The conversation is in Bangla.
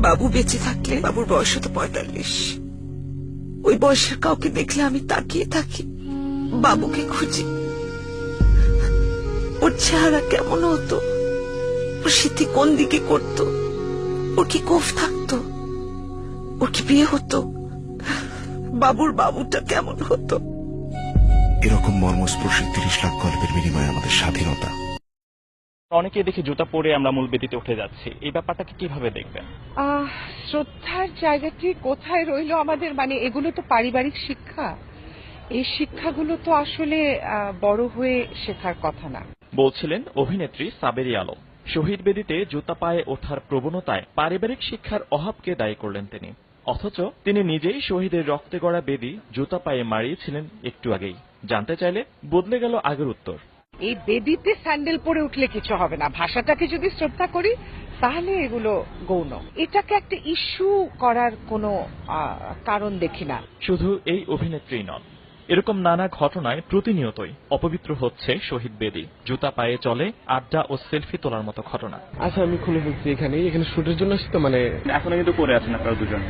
বাবু বেঁচে থাকলে, বাবুর বয়স হতো 45, ওই বয়সের কাউকে দেখলে আমি তাকিয়ে থাকি, বাবুকে খুঁজি। ওর চেহারা কেমন হতো, ওর স্মৃতি কোন দিকে করত, ওর কি কোফ থাকতো, ওর কি বিয়ে হতো, বাবুর বাবুটা কেমন হতো। এরকম মর্মস্পর্শী 30 লাখ গল্পের বিনিময়ে আমাদের স্বাধীনতা। অনেকে দেখি জুতা পরে আমরা মূল বেদিতে উঠে যাচ্ছি, এই ব্যাপারটাকে কিভাবে দেখবেন? শ্রদ্ধার জায়গাটি কোথায় রইল আমাদের, মানে এগুলো তো পারিবারিক শিক্ষা, এই শিক্ষাগুলো তো আসলে বড় হয়ে শেখার কথা না। বলছিলেন অভিনেত্রী সাবেরী আলম। শহীদ বেদিতে জুতা পায়ে ওঠার প্রবণতায় পারিবারিক শিক্ষার অভাবকে দায়ী করলেন তিনি। অথচ তিনি নিজেই শহীদের রক্তে গড়া বেদি জুতা পায়ে মারিয়েছিলেন একটু আগেই। জানতে চাইলে বদলে গেল আগের উত্তর। এই বেদিতে স্যান্ডেল পরে উঠলে কিছু হবে না, ভাষাটাকে যদি শ্রদ্ধা করি তাহলে এগুলো গৌণ, এটাকে একটা ইস্যু করার কোনো কারণ দেখি না। শুধু এই অভিনেত্রী নন, এরকম নানা ঘটনায় প্রতিনিয়তই অপবিত্র হচ্ছে শহীদ বেদি। জুতা পায়ে চলে, আড্ডা ও সেলফি তোলার মতো ঘটনা। আচ্ছা, আমি খুলে ফেলছি। এখানে শুটের জন্য আসছি তো, মানে এখন কিন্তু পরে আছেন আপনারা দুজন।